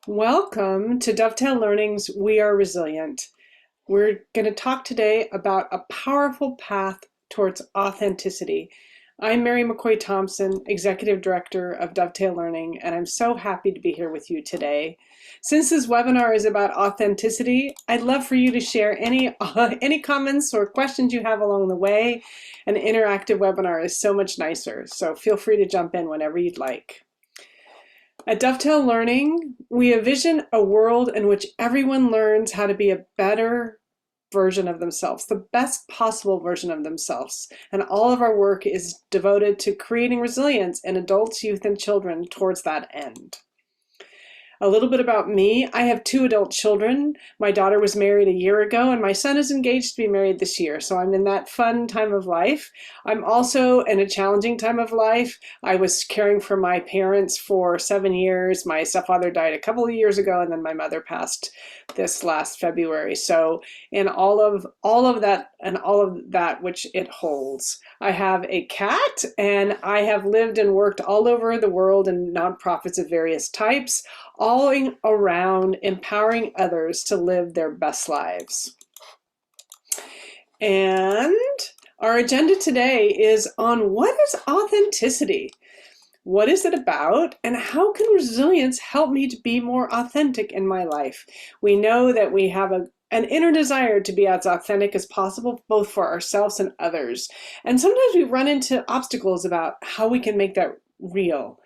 Welcome to Dovetail Learning's We Are Resilient. We're going to talk today about a powerful path towards authenticity. I'm Meri McCoy-Thompson, Executive Director of Dovetail Learning, and I'm so happy to be here with you today. Since this webinar is about authenticity, I'd love for you to share any comments or questions you have along the way. An interactive webinar is so much nicer, so feel free to jump in whenever you'd like. At Dovetail Learning, we envision a world in which everyone learns how to be a better version of themselves, the best possible version of themselves. And all of our work is devoted to creating resilience in adults, youth, and children towards that end. A little bit about me. I have 2 adult children. My daughter was married a year ago, and my son is engaged to be married this year. So I'm in that fun time of life. I'm also in a challenging time of life. I was caring for my parents for 7 years. My stepfather died a couple of years ago, and then my mother passed this last February. So in all of that which it holds. I have a cat, and I have lived and worked all over the world in nonprofits of various types, all around empowering others to live their best lives. And our agenda today is on what is authenticity? What is it about, and how can resilience help me to be more authentic in my life? We know that we have an inner desire to be as authentic as possible, both for ourselves and others. And sometimes we run into obstacles about how we can make that real.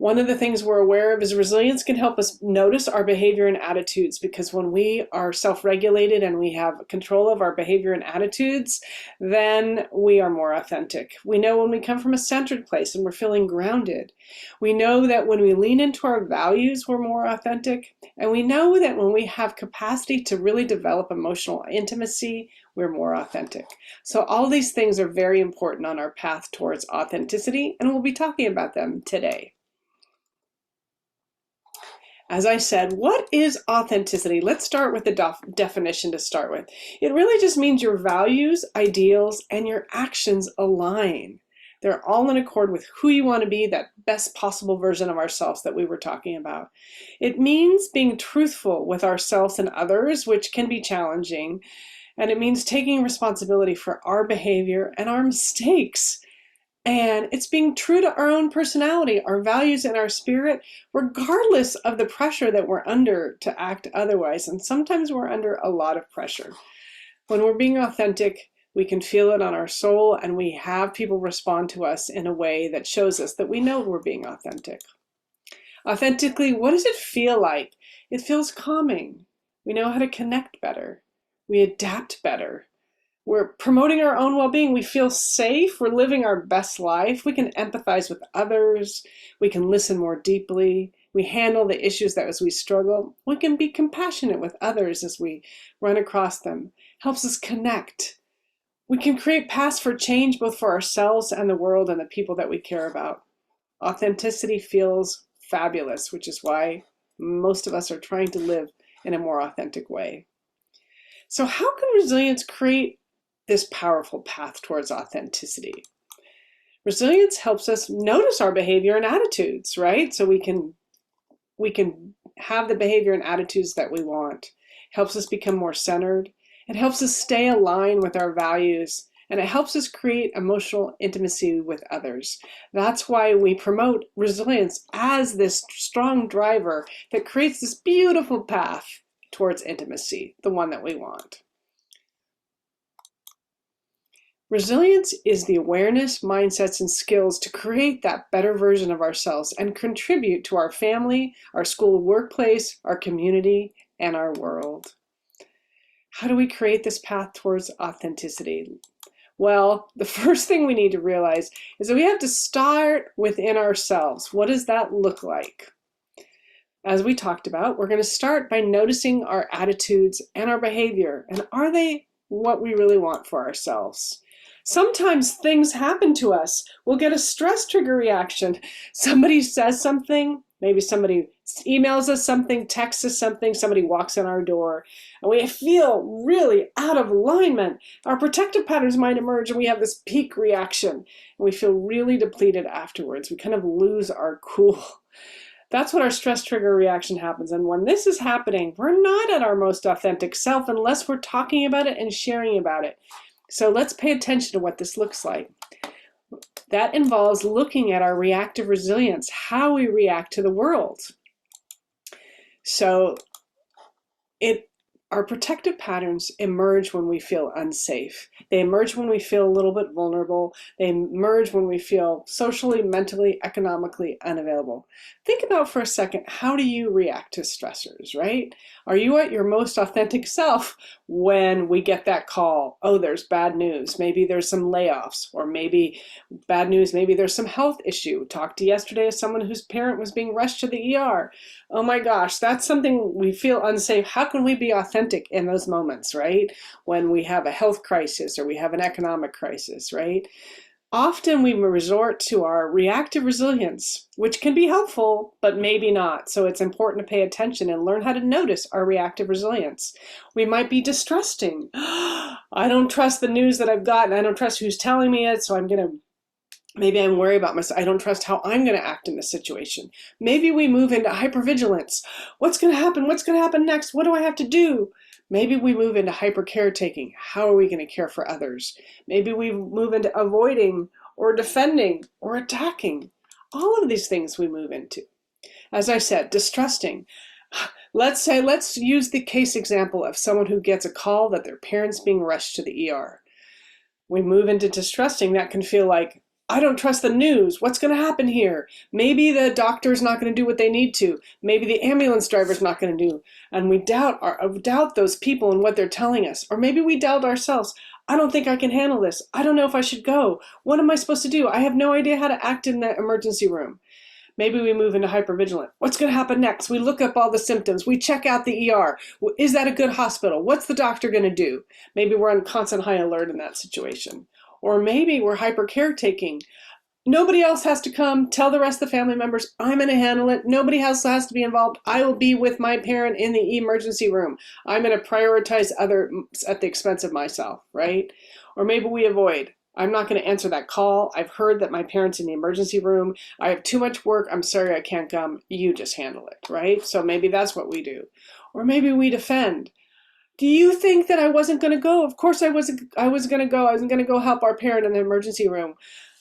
One of the things we're aware of is resilience can help us notice our behavior and attitudes, because when we are self-regulated and we have control of our behavior and attitudes, then we are more authentic. We know when we come from a centered place and we're feeling grounded. We know that when we lean into our values, we're more authentic. And we know that when we have capacity to really develop emotional intimacy, we're more authentic. So all these things are very important on our path towards authenticity, and we'll be talking about them today. As I said, what is authenticity? Let's start with the definition to start with. It really just means your values, ideals, and your actions align. They're all in accord with who you want to be, that best possible version of ourselves that we were talking about. It means being truthful with ourselves and others, which can be challenging. And it means taking responsibility for our behavior and our mistakes. And it's being true to our own personality, our values, and our spirit, regardless of the pressure that we're under to act otherwise. And sometimes we're under a lot of pressure. When we're being authentic, we can feel it on our soul, and we have people respond to us in a way that shows us that we know we're being authentic. Authentically, what does it feel like? It feels calming. We know how to connect better. We adapt better. We're promoting our own well-being. We feel safe. We're living our best life. We can empathize with others. We can listen more deeply. We handle the issues that as we struggle. We can be compassionate with others as we run across them. Helps us connect. We can create paths for change, both for ourselves and the world and the people that we care about. Authenticity feels fabulous, which is why most of us are trying to live in a more authentic way. So how can resilience create this powerful path towards authenticity? Resilience helps us notice our behavior and attitudes, right? So we can have the behavior and attitudes that we want. Helps us become more centered. It helps us stay aligned with our values, and it helps us create emotional intimacy with others. That's why we promote resilience as this strong driver that creates this beautiful path towards intimacy, the one that we want. Resilience is the awareness, mindsets, and skills to create that better version of ourselves and contribute to our family, our school, workplace, our community, and our world. How do we create this path towards authenticity? Well, the first thing we need to realize is that we have to start within ourselves. What does that look like? As we talked about, we're going to start by noticing our attitudes and our behavior, and are they what we really want for ourselves? Sometimes things happen to us. We'll get a stress trigger reaction. Somebody says something, maybe somebody emails us something, texts us something, somebody walks in our door, and we feel really out of alignment. Our protective patterns might emerge, and we have this peak reaction, and we feel really depleted afterwards. We kind of lose our cool. That's what our stress trigger reaction happens. And when this is happening, we're not at our most authentic self unless we're talking about it and sharing about it. So let's pay attention to what this looks like. That involves looking at our reactive resilience, how we react to the world. So our protective patterns emerge when we feel unsafe. They emerge when we feel a little bit vulnerable. They emerge when we feel socially, mentally, economically unavailable. Think about for a second, how do you react to stressors, right? Are you at your most authentic self when we get that call? Oh, there's bad news. Maybe there's some layoffs, or maybe bad news, maybe there's some health issue. Talked to yesterday as someone whose parent was being rushed to the ER. Oh my gosh, that's something we feel unsafe. How can we be authentic in those moments, right? When we have a health crisis or we have an economic crisis, right? Often we resort to our reactive resilience, which can be helpful, but maybe not. So it's important to pay attention and learn how to notice our reactive resilience. We might be distrusting. I don't trust the news that I've gotten. I don't trust who's telling me it, so maybe I'm worried about myself. I don't trust how I'm going to act in this situation. Maybe we move into hypervigilance. What's going to happen? What's going to happen next? What do I have to do? Maybe we move into hyper caretaking. How are we going to care for others? Maybe we move into avoiding or defending or attacking. All of these things we move into. As I said, distrusting. Let's use the case example of someone who gets a call that their parent's being rushed to the ER. We move into distrusting. That can feel like, I don't trust the news. What's going to happen here? Maybe the doctor's not going to do what they need to. Maybe the ambulance driver's not going to do. And we doubt those people and what they're telling us. Or maybe we doubt ourselves. I don't think I can handle this. I don't know if I should go. What am I supposed to do? I have no idea how to act in the emergency room. Maybe we move into hypervigilant. What's going to happen next? We look up all the symptoms. We check out the ER. Is that a good hospital? What's the doctor going to do? Maybe we're on constant high alert in that situation. Or maybe we're hyper caretaking. Nobody else has to come. Tell the rest of the family members, I'm going to handle it. Nobody else has to be involved. I will be with my parent in the emergency room. I'm going to prioritize others at the expense of myself, right? Or maybe we avoid. I'm not going to answer that call. I've heard that my parent's in the emergency room. I have too much work. I'm sorry I can't come. You just handle it, right? So maybe that's what we do. Or maybe we defend. Do you think that I wasn't going to go? Of course I was going to go. I was going to go help our parent in the emergency room.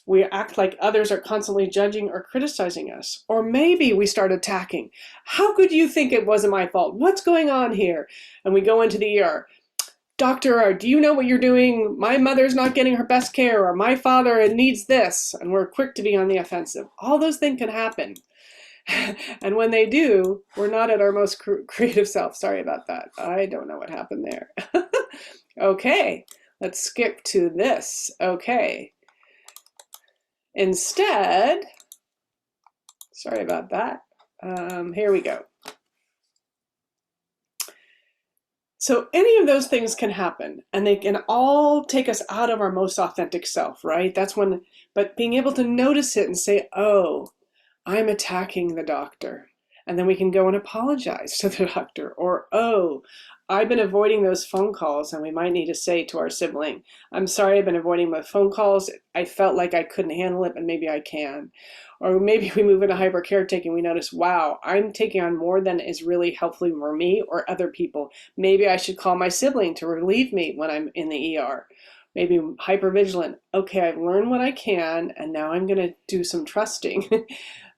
We act like others are constantly judging or criticizing us. Or maybe we start attacking. How could you think it wasn't my fault? What's going on here? And we go into the ER. Doctor, do you know what you're doing? My mother's not getting her best care, or my father needs this. And we're quick to be on the offensive. All those things can happen. And when they do, we're not at our most creative self. Sorry about that. I don't know what happened there. Okay, let's skip to this. Okay. Instead, sorry about that. Here we go. So any of those things can happen, and they can all take us out of our most authentic self, right? But being able to notice it and say, oh, I'm attacking the doctor. And then we can go and apologize to the doctor. Or, oh, I've been avoiding those phone calls, and we might need to say to our sibling, I'm sorry I've been avoiding my phone calls. I felt like I couldn't handle it, but maybe I can. Or maybe we move into hyper caretaking. We notice, wow, I'm taking on more than is really helpful for me or other people. Maybe I should call my sibling to relieve me when I'm in the ER. Maybe hypervigilant. Okay, I've learned what I can, and now I'm going to do some trusting.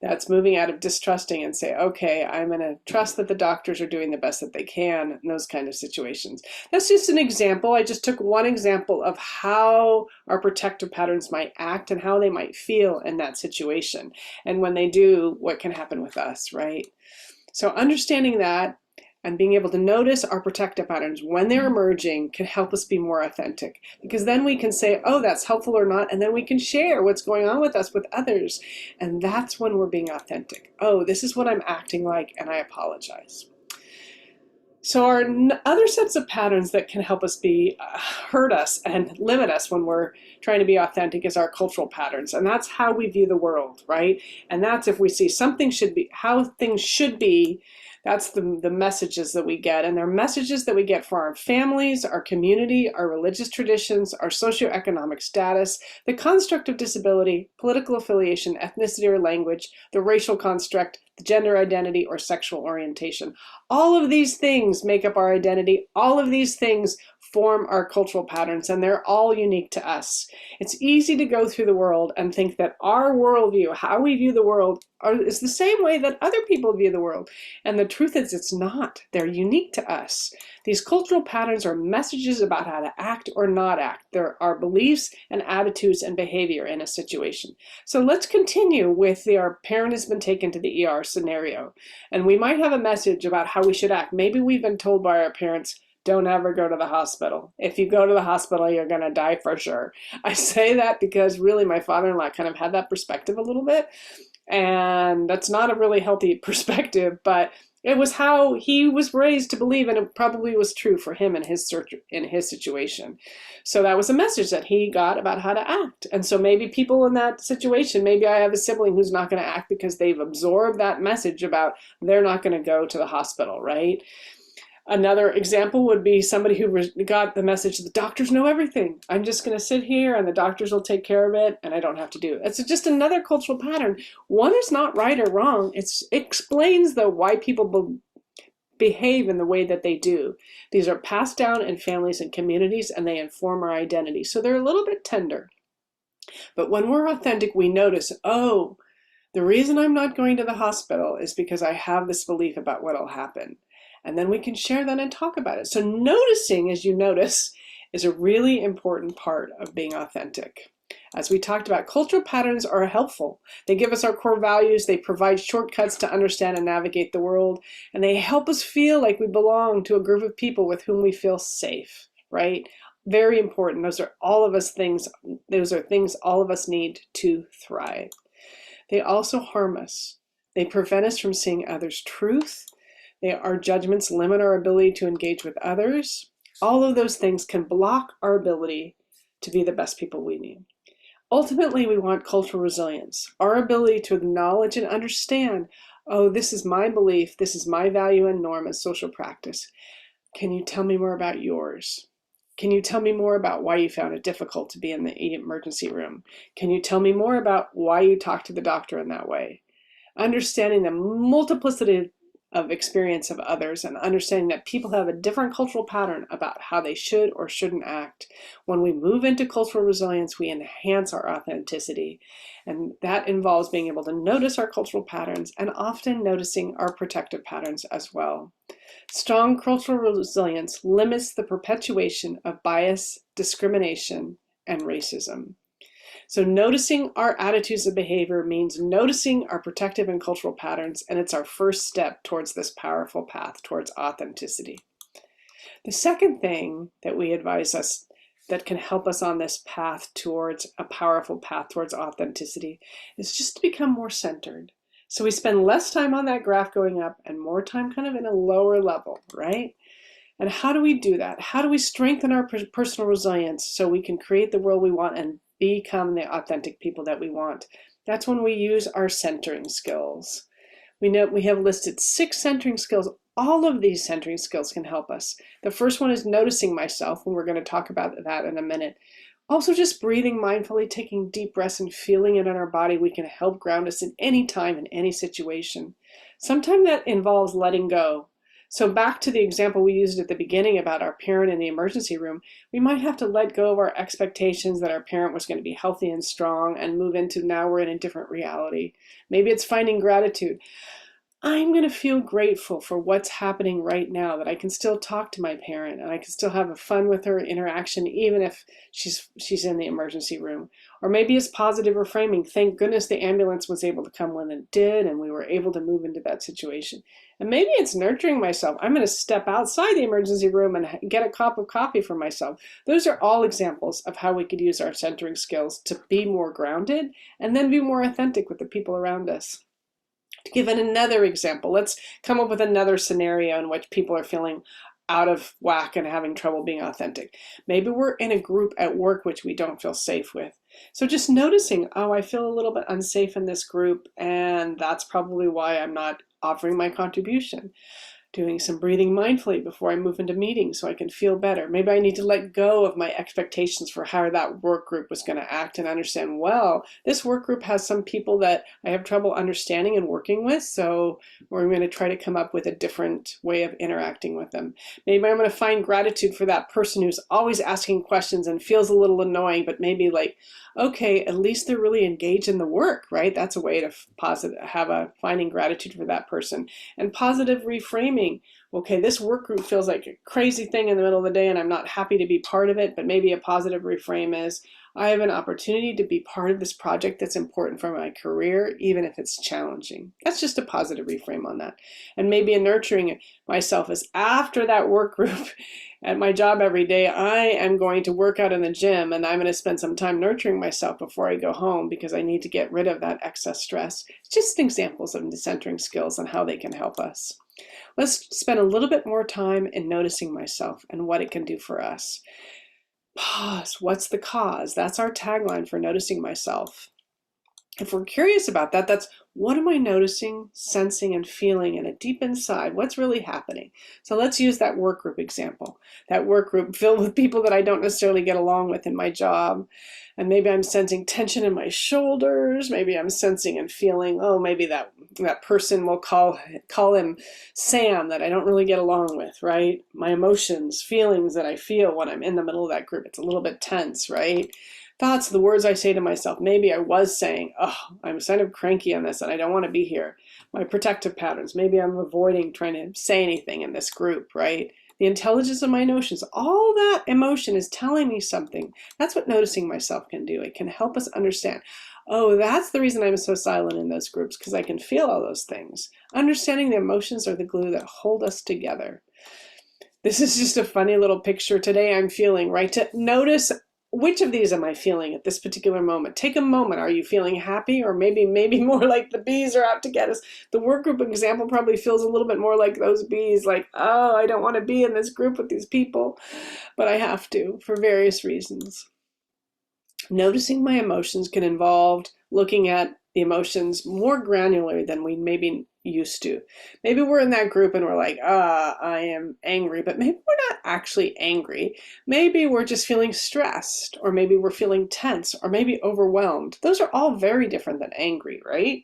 That's moving out of distrusting and say, okay, I'm going to trust that the doctors are doing the best that they can in those kind of situations. That's just an example. I just took one example of how our protective patterns might act and how they might feel in that situation. And when they do, what can happen with us, right? So understanding that and being able to notice our protective patterns when they're emerging can help us be more authentic, because then we can say, oh, that's helpful or not, and then we can share what's going on with us with others. And that's when we're being authentic. Oh, this is what I'm acting like, and I apologize. So our other sets of patterns that can help us hurt us and limit us when we're trying to be authentic is our cultural patterns. And that's how we view the world, right? And that's if we see something should be, how things should be. That's the messages that we get. And they're messages that we get for our families, our community, our religious traditions, our socioeconomic status, the construct of disability, political affiliation, ethnicity or language, the racial construct, gender identity, or sexual orientation. All of these things make up our identity. All of these things form our cultural patterns, and they're all unique to us. It's easy to go through the world and think that our worldview, how we view the world, is the same way that other people view the world. And the truth is, it's not. They're unique to us. These cultural patterns are messages about how to act or not act. There are beliefs and attitudes and behavior in a situation. So let's continue with our parent has been taken to the ER scenario. And we might have a message about how we should act. Maybe we've been told by our parents, don't ever go to the hospital. If you go to the hospital, you're going to die for sure. I say that because really my father-in-law kind of had that perspective a little bit. And that's not a really healthy perspective, but it was how he was raised to believe, and it probably was true for him in his situation. So that was a message that he got about how to act. And so maybe people in that situation, maybe I have a sibling who's not going to act because they've absorbed that message about they're not going to go to the hospital, right? Another example would be somebody who got the message, the doctors know everything. I'm just going to sit here and the doctors will take care of it and I don't have to do it. It's just another cultural pattern. One is not right or wrong. It explains, though, why people behave in the way that they do. These are passed down in families and communities, and they inform our identity. So they're a little bit tender. But when we're authentic, we notice, oh, the reason I'm not going to the hospital is because I have this belief about what will happen. And then we can share that and talk about it. So noticing, as you notice, is a really important part of being authentic. As we talked about, cultural patterns are helpful. They give us our core values, they provide shortcuts to understand and navigate the world, and they help us feel like we belong to a group of people with whom we feel safe, right? Very important. Those are things all of us need to thrive. They also harm us. They prevent us from seeing others' truth. Our judgments limit our ability to engage with others. All of those things can block our ability to be the best people we need. Ultimately, we want cultural resilience, our ability to acknowledge and understand, oh, this is my belief, this is my value and norm as social practice. Can you tell me more about yours? Can you tell me more about why you found it difficult to be in the emergency room? Can you tell me more about why you talked to the doctor in that way? Understanding the multiplicity of experience of others and understanding that people have a different cultural pattern about how they should or shouldn't act. When we move into cultural resilience, we enhance our authenticity. And that involves being able to notice our cultural patterns and often noticing our protective patterns as well. Strong cultural resilience limits the perpetuation of bias, discrimination, and racism. So noticing our attitudes and behavior means noticing our protective and cultural patterns, and it's our first step towards this powerful path towards authenticity. The second thing that we advise us that can help us on this path towards a powerful path towards authenticity is just to become more centered. So we spend less time on that graph going up and more time kind of in a lower level, right? And how do we do that? How do we strengthen our personal resilience so we can create the world we want and become the authentic people that we want? That's when we use our centering skills. We have listed 6 centering skills. All of these centering skills can help us. The first one is noticing myself, and we're going to talk about that in a minute. Also, just breathing mindfully, taking deep breaths and feeling it in our body, we can help ground us in any time, in any situation. Sometimes that involves letting go. So back to the example we used at the beginning about our parent in the emergency room, we might have to let go of our expectations that our parent was going to be healthy and strong and move into now we're in a different reality. Maybe it's finding gratitude. I'm going to feel grateful for what's happening right now, that I can still talk to my parent and I can still have a fun with her interaction even if she's in the emergency room. Or maybe it's positive reframing. Thank goodness the ambulance was able to come when it did and we were able to move into that situation. And maybe it's nurturing myself. I'm going to step outside the emergency room and get a cup of coffee for myself. Those are all examples of how we could use our centering skills to be more grounded and then be more authentic with the people around us. To give another example, let's come up with another scenario in which people are feeling out of whack and having trouble being authentic. Maybe we're in a group at work which we don't feel safe with. So just noticing, oh, I feel a little bit unsafe in this group, and that's probably why I'm not offering my contribution. doing some breathing mindfully before I move into meetings so I can feel better. Maybe I need to let go of my expectations for how that work group was going to act and understand, well, this work group has some people that I have trouble understanding and working with, so we're going to try to come up with a different way of interacting with them. Maybe I'm going to find gratitude for that person who's always asking questions and feels a little annoying, but maybe like, okay, at least they're really engaged in the work, right? That's a way to finding gratitude for that person. And positive reframing. Okay, this work group feels like a crazy thing in the middle of the day and I'm not happy to be part of it, but maybe a positive reframe is, I have an opportunity to be part of this project that's important for my career, even if it's challenging. That's just a positive reframe on that. And maybe a nurturing myself is, after that work group at my job every day, I am going to work out in the gym and I'm going to spend some time nurturing myself before I go home because I need to get rid of that excess stress. It's just examples of decentering skills and how they can help us. Let's spend a little bit more time in noticing myself and what it can do for us. Pause. What's the cause? That's our tagline for noticing myself. If we're curious about that, that's what am I noticing, sensing, and feeling in it deep inside? What's really happening? So let's use that work group example. That work group filled with people that I don't necessarily get along with in my job. And maybe I'm sensing tension in my shoulders. Maybe I'm sensing and feeling, oh, maybe that person, will call him Sam, that I don't really get along with, right? My emotions, feelings that I feel when I'm in the middle of that group, it's a little bit tense, right? Thoughts, the words I say to myself, maybe I was saying, oh, I'm kind of cranky on this and I don't want to be here. My protective patterns, maybe I'm avoiding trying to say anything in this group, right? The intelligence of my notions, all that emotion is telling me something. That's what noticing myself can do. It can help us understand, oh, that's the reason I'm so silent in those groups, because I can feel all those things. Understanding the emotions are the glue that hold us together. This is just a funny little picture today I'm feeling, right? To notice, which of these am I feeling at this particular moment? Take a moment. Are you feeling happy, or maybe more like the bees are out to get us? The work group example probably feels a little bit more like those bees, like, oh, I don't want to be in this group with these people, but I have to for various reasons. Noticing my emotions can involve looking at the emotions more granular than we maybe used to. Maybe we're in that group and we're like, I am angry, but maybe we're not actually angry. Maybe we're just feeling stressed, or maybe we're feeling tense, or maybe overwhelmed. Those are all very different than angry, right?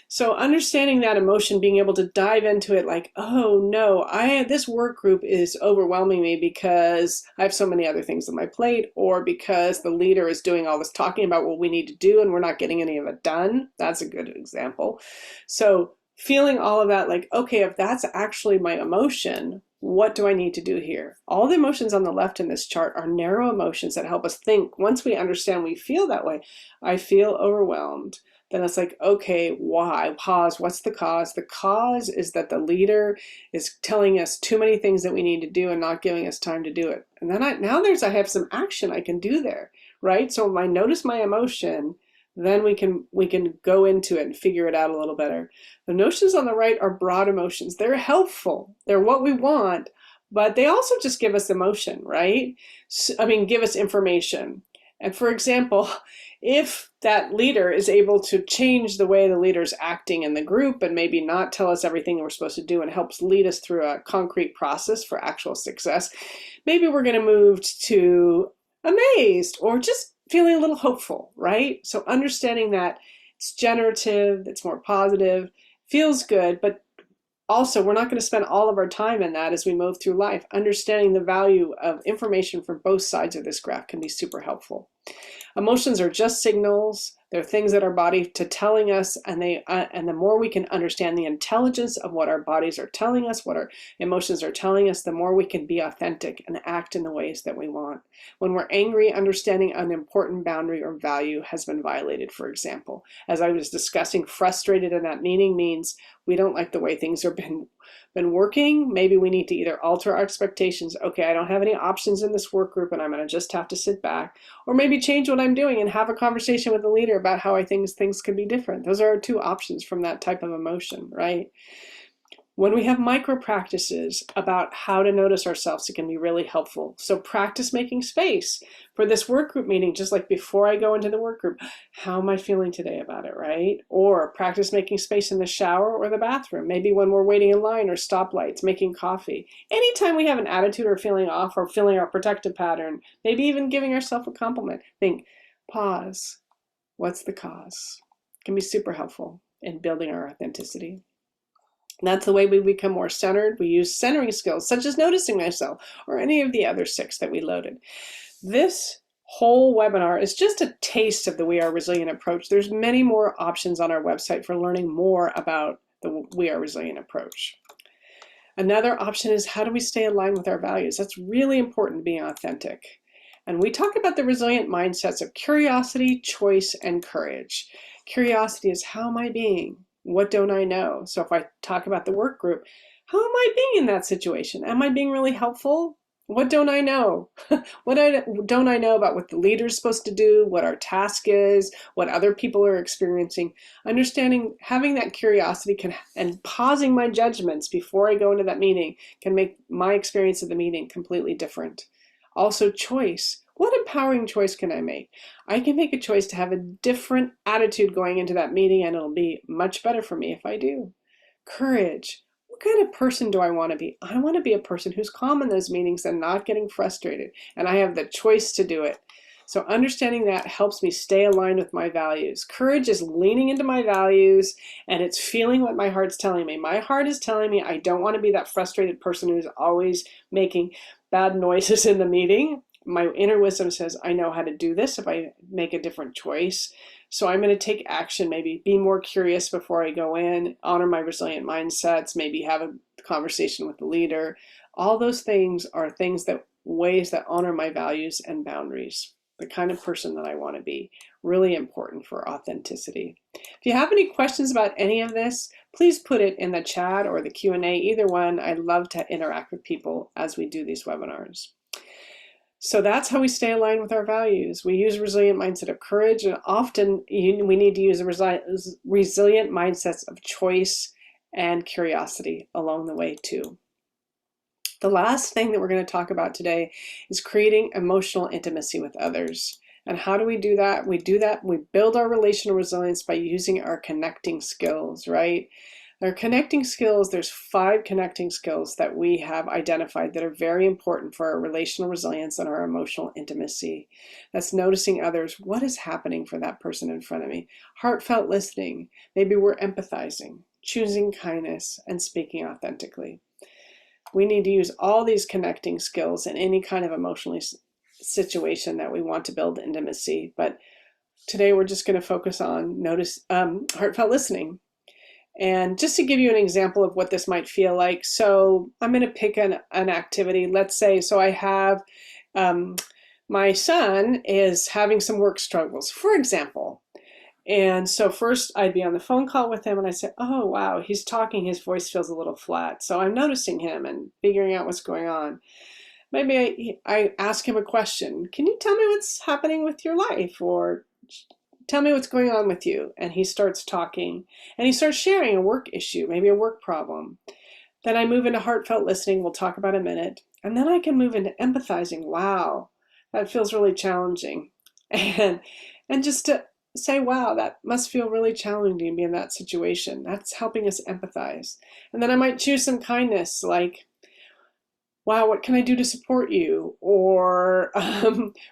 So understanding that emotion, being able to dive into it like, oh no, this work group is overwhelming me because I have so many other things on my plate, or because the leader is doing all this talking about what we need to do and we're not getting any of it done. That's a good example. So feeling all of that, like, okay, if that's actually my emotion, what do I need to do here? All the emotions on the left in this chart are narrow emotions that help us think. Once we understand we feel that way, I feel overwhelmed. Then it's like, okay, why? Pause. What's the cause? The cause is that the leader is telling us too many things that we need to do and not giving us time to do it. And then I have some action I can do there, right? So when I notice my emotion, then we can go into it and figure it out a little better. The notions on the right are broad emotions. They're helpful. They're what we want, but they also just give us emotion, right? Give us information. And for example, if that leader is able to change the way the leader's acting in the group and maybe not tell us everything we're supposed to do and helps lead us through a concrete process for actual success, maybe we're going to move to amazed or just feeling a little hopeful, right? So understanding that it's generative, it's more positive, feels good, but also, we're not going to spend all of our time in that as we move through life. Understanding the value of information from both sides of this graph can be super helpful. Emotions are just signals. They're things that our body are telling us, and the more we can understand the intelligence of what our bodies are telling us, what our emotions are telling us, the more we can be authentic and act in the ways that we want. When we're angry, understanding an important boundary or value has been violated, for example. As I was discussing, frustrated in that meaning means we don't like the way things have been working. Maybe we need to either alter our expectations. Okay, I don't have any options in this work group and I'm going to just have to sit back. Or maybe change what I'm doing and have a conversation with the leader about how I think things could be different. Those are our two options from that type of emotion, right? When we have micro practices about how to notice ourselves, it can be really helpful. So practice making space for this work group meeting, just like before I go into the work group. How am I feeling today about it, right? Or practice making space in the shower or the bathroom. Maybe when we're waiting in line or stoplights, making coffee. Anytime we have an attitude or feeling off or feeling our protective pattern, maybe even giving ourselves a compliment, think, pause. What's the cause? It can be super helpful in building our authenticity. And that's the way we become more centered. We use centering skills such as noticing myself or any of the other 6 that we loaded. This whole webinar is just a taste of the We Are Resilient approach. There's many more options on our website for learning more about the We Are Resilient approach. Another option is, how do we stay aligned with our values? That's really important, being authentic. And we talk about the resilient mindsets of curiosity, choice, and courage. Curiosity is, how am I being? What don't I know? So if I talk about the work group, how am I being in that situation? Am I being really helpful? What don't I know? What don't I know about what the leader is supposed to do, what our task is, what other people are experiencing? Understanding, having that curiosity and pausing my judgments before I go into that meeting can make my experience of the meeting completely different. Also, choice. What empowering choice can I make? I can make a choice to have a different attitude going into that meeting, and it'll be much better for me if I do. Courage. What kind of person do I want to be? I want to be a person who's calm in those meetings and not getting frustrated, and I have the choice to do it. So understanding that helps me stay aligned with my values. Courage is leaning into my values, and it's feeling what my heart's telling me. My heart is telling me I don't want to be that frustrated person who's always making bad noises in the meeting. My inner wisdom says, I know how to do this if I make a different choice. So I'm going to take action, maybe be more curious before I go in, honor my resilient mindsets, maybe have a conversation with the leader. All those things are ways that honor my values and boundaries, the kind of person that I want to be. Really important for authenticity. If you have any questions about any of this, please put it in the chat or the Q&A, either one. I'd love to interact with people as we do these webinars. So that's how we stay aligned with our values. We use a resilient mindset of courage, and often we need to use a resilient mindsets of choice and curiosity along the way too. The last thing that we're going to talk about today is creating emotional intimacy with others. And how do we do that? We build our relational resilience by using our connecting skills, right? Our connecting skills, there's 5 connecting skills that we have identified that are very important for our relational resilience and our emotional intimacy. That's noticing others. What is happening for that person in front of me? Heartfelt listening. Maybe we're empathizing, choosing kindness, and speaking authentically. We need to use all these connecting skills in any kind of emotional situation that we want to build intimacy. But today we're just going to focus on heartfelt listening. And just to give you an example of what this might feel like, so I'm going to pick an activity. Let's say, so I have, my son is having some work struggles, for example. And so first I'd be on the phone call with him and I say, oh, wow, he's talking, his voice feels a little flat. So I'm noticing him and figuring out what's going on. Maybe I ask him a question. Can you tell me what's happening with your life? Or tell me what's going on with you. And he starts talking and he starts sharing a work issue, maybe a work problem. Then I move into heartfelt listening. We'll talk about a minute. And then I can move into empathizing. Wow, that feels really challenging. And just to say, wow, that must feel really challenging to be in that situation. That's helping us empathize. And then I might choose some kindness, like, wow, what can I do to support you? Or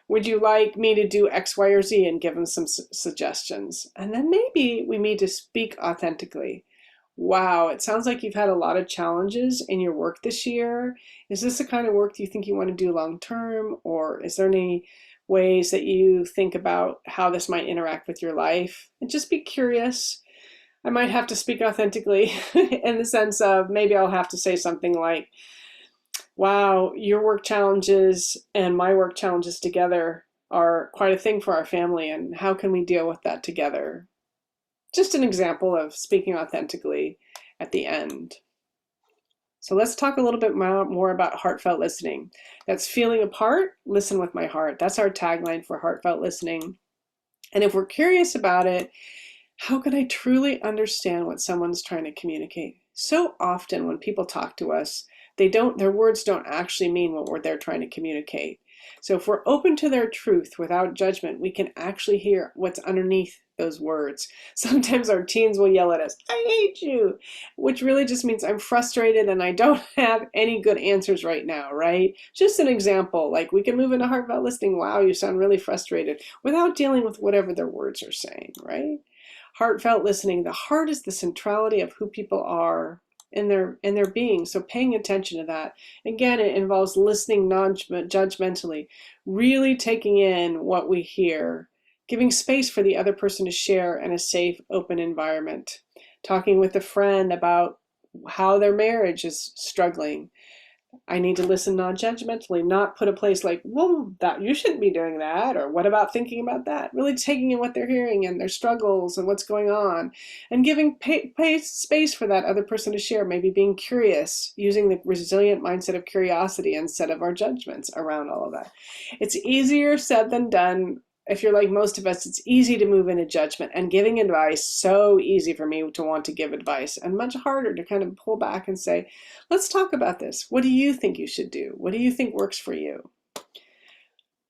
would you like me to do X, Y, or Z, and give them some suggestions? And then maybe we need to speak authentically. Wow, it sounds like you've had a lot of challenges in your work this year. Is this the kind of work you think you want to do long term? Or is there any ways that you think about how this might interact with your life? And just be curious. I might have to speak authentically in the sense of maybe I'll have to say something like, wow, your work challenges and my work challenges together are quite a thing for our family, and how can we deal with that together? Just an example of speaking authentically at the end. So let's talk a little bit more about heartfelt listening. That's feeling a part, listen with my heart. That's our tagline for heartfelt listening. And if we're curious about it, how can I truly understand what someone's trying to communicate? So often when people talk to us, their words don't actually mean what they're trying to communicate. So if we're open to their truth without judgment, we can actually hear what's underneath those words. Sometimes our teens will yell at us, "I hate you," which really just means I'm frustrated and I don't have any good answers right now, right? Just an example, like we can move into heartfelt listening. Wow, you sound really frustrated, without dealing with whatever their words are saying, right? Heartfelt listening, the heart is the centrality of who people are in their being. So paying attention to that. Again, it involves listening non-judgmentally, really taking in what we hear, giving space for the other person to share in a safe, open environment, talking with a friend about how their marriage is struggling. I need to listen non-judgmentally, not put a place like, well, that you shouldn't be doing that, or what about thinking about that? Really taking in what they're hearing and their struggles and what's going on, and giving space for that other person to share, maybe being curious, using the resilient mindset of curiosity instead of our judgments around all of that. It's easier said than done. If you're like most of us, it's easy to move into judgment, and giving advice, so easy for me to want to give advice, and much harder to kind of pull back and say, let's talk about this. What do you think you should do? What do you think works for you?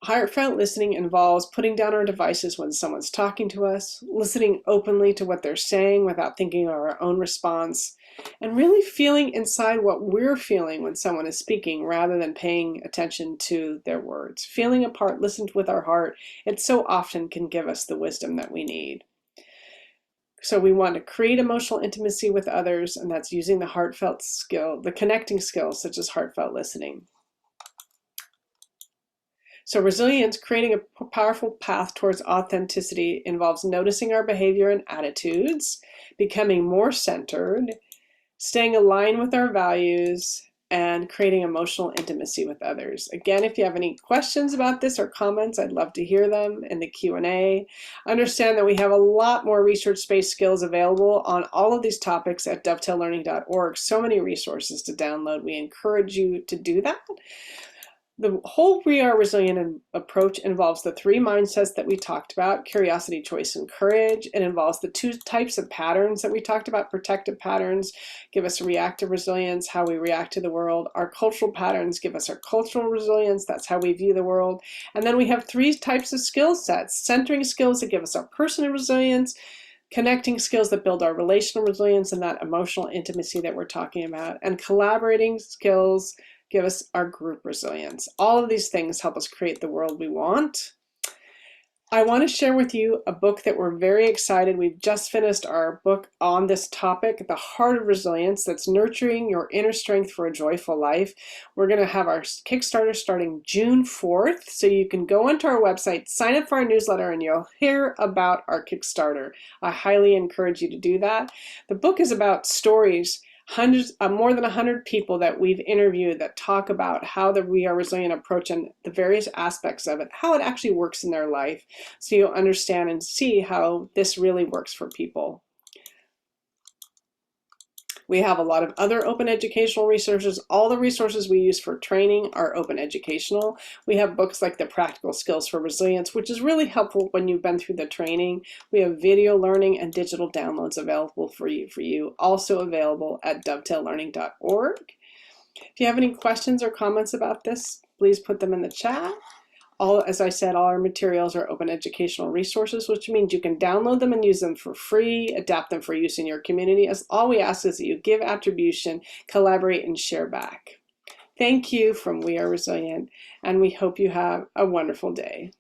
Heartfelt listening involves putting down our devices when someone's talking to us, listening openly to what they're saying without thinking of our own response, and really feeling inside what we're feeling when someone is speaking rather than paying attention to their words. Feeling a part, listened with our heart, it so often can give us the wisdom that we need. So we want to create emotional intimacy with others, and that's using the heartfelt skill, the connecting skills such as heartfelt listening. So resilience, creating a powerful path towards authenticity, involves noticing our behavior and attitudes, becoming more centered, staying aligned with our values, and creating emotional intimacy with others. Again, if you have any questions about this or comments, I'd love to hear them in the Q&A. Understand that we have a lot more research-based skills available on all of these topics at dovetaillearning.org. So many resources to download. We encourage you to do that. The whole We Are Resilient approach involves the three mindsets that we talked about: curiosity, choice, and courage. It involves the two types of patterns that we talked about. Protective patterns give us reactive resilience, how we react to the world. Our cultural patterns give us our cultural resilience, that's how we view the world. And then we have three types of skill sets: centering skills that give us our personal resilience, connecting skills that build our relational resilience and that emotional intimacy that we're talking about, and collaborating skills give us our group resilience. All of these things help us create the world we want. I want to share with you a book that we're very excited. We've just finished our book on this topic, The Heart of Resilience, that's nurturing your inner strength for a joyful life. We're going to have our Kickstarter starting June 4th. So you can go onto our website, sign up for our newsletter, and you'll hear about our Kickstarter. I highly encourage you to do that. The book is about stories, more than 100 people that we've interviewed that talk about how the We Are Resilient approach and the various aspects of it, how it actually works in their life, so you'll understand and see how this really works for people. We have a lot of other open educational resources. All the resources we use for training are open educational. We have books like The Practical Skills for Resilience, which is really helpful when you've been through the training. We have video learning and digital downloads available for you, also available at dovetaillearning.org. If you have any questions or comments about this, please put them in the chat. As I said, all our materials are open educational resources, which means you can download them and use them for free, adapt them for use in your community. All we ask is that you give attribution, collaborate, and share back. Thank you from We Are Resilient, and we hope you have a wonderful day.